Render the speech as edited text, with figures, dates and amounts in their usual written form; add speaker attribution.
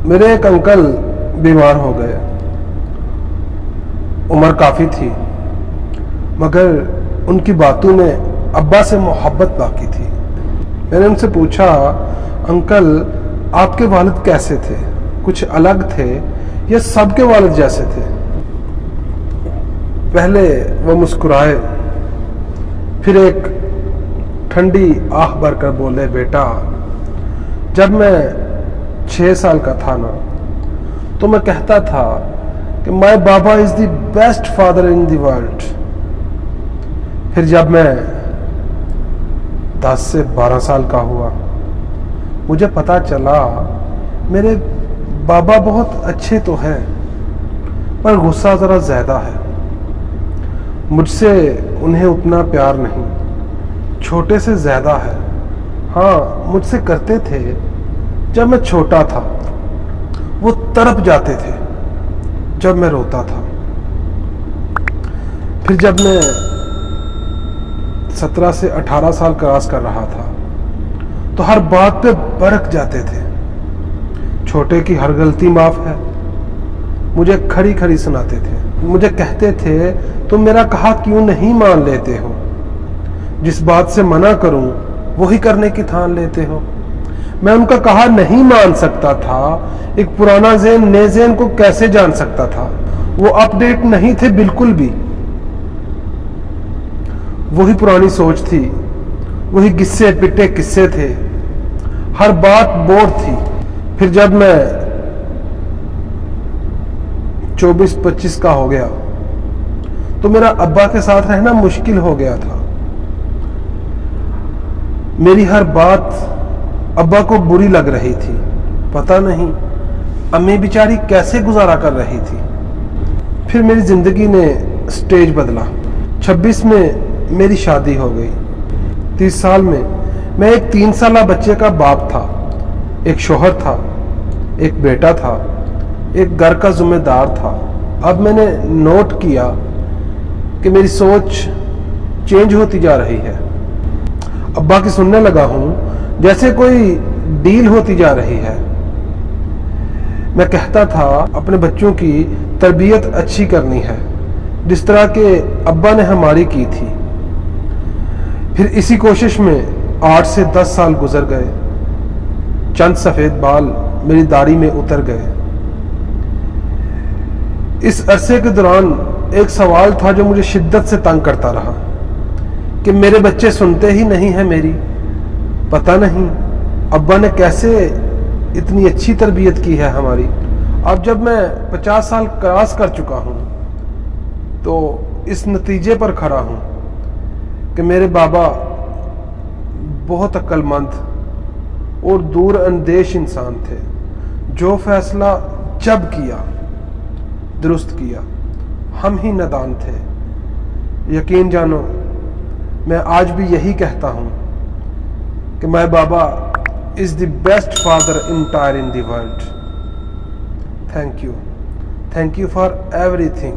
Speaker 1: میرے ایک انکل بیمار ہو گئے. عمر کافی تھی مگر ان کی باتوں میں ابا سے محبت باقی تھی. میں نے ان سے پوچھا انکل آپ کے والد کیسے تھے, کچھ الگ تھے یا سب کے والد جیسے تھے؟ پہلے وہ مسکرائے, پھر ایک ٹھنڈی آہ بھر کر بولے, بیٹا جب میں 6 سال کا تھا نا تو میں کہتا تھا کہ my baba is the best father in the world. پھر جب میں 10 سے 12 سال کا ہوا مجھے پتا چلا میرے بابا بہت اچھے تو ہیں پر غصہ ذرا زیادہ ہے. مجھ سے انہیں اتنا پیار نہیں, چھوٹے سے زیادہ ہے. ہاں مجھ سے کرتے تھے جب میں چھوٹا تھا, وہ تڑپ جاتے تھے جب میں روتا تھا. پھر جب میں 17 سے 18 سال کراس کر رہا تھا تو ہر بات پہ برک جاتے تھے. چھوٹے کی ہر غلطی معاف ہے, مجھے کھڑی کھڑی سناتے تھے. مجھے کہتے تھے تم میرا کہا کیوں نہیں مان لیتے ہو, جس بات سے منع کروں وہی کرنے کی ٹھان لیتے ہو. میں ان کا کہا نہیں مان سکتا تھا, ایک پرانا ذہن نئے ذہن کو کیسے جان سکتا تھا؟ وہ اپ ڈیٹ نہیں تھے بالکل بھی, وہی پرانی سوچ تھی, وہی گسے پٹے قصے تھے, ہر بات بور تھی. پھر جب میں 24-25 کا ہو گیا تو میرا ابا کے ساتھ رہنا مشکل ہو گیا تھا. میری ہر بات ابا کو بری لگ رہی تھی. پتہ نہیں امی بیچاری کیسے گزارا کر رہی تھی. پھر میری زندگی نے سٹیج بدلا. 26 میں میری شادی ہو گئی. 30 سال میں ایک 3 سالہ بچے کا باپ تھا, ایک شوہر تھا, ایک بیٹا تھا, ایک گھر کا ذمہ دار تھا. اب میں نے نوٹ کیا کہ میری سوچ چینج ہوتی جا رہی ہے. ابا کی سننے لگا ہوں جیسے کوئی ڈیل ہوتی جا رہی ہے. میں کہتا تھا اپنے بچوں کی تربیت اچھی کرنی ہے جس طرح کہ ابا نے ہماری کی تھی. پھر اسی کوشش میں 8 سے 10 سال گزر گئے. چند سفید بال میری داڑھی میں اتر گئے. اس عرصے کے دوران ایک سوال تھا جو مجھے شدت سے تنگ کرتا رہا کہ میرے بچے سنتے ہی نہیں ہیں میری. پتہ نہیں ابا نے کیسے اتنی اچھی تربیت کی ہے ہماری. اب جب میں 50 سال کراس کر چکا ہوں تو اس نتیجے پر کھڑا ہوں کہ میرے بابا بہت عقل مند اور دور اندیش انسان تھے. جو فیصلہ جب کیا درست کیا, ہم ہی نادان تھے. یقین جانو میں آج بھی یہی کہتا ہوں کہ مائی بابا is the best father entire in the world. Thank you for everything.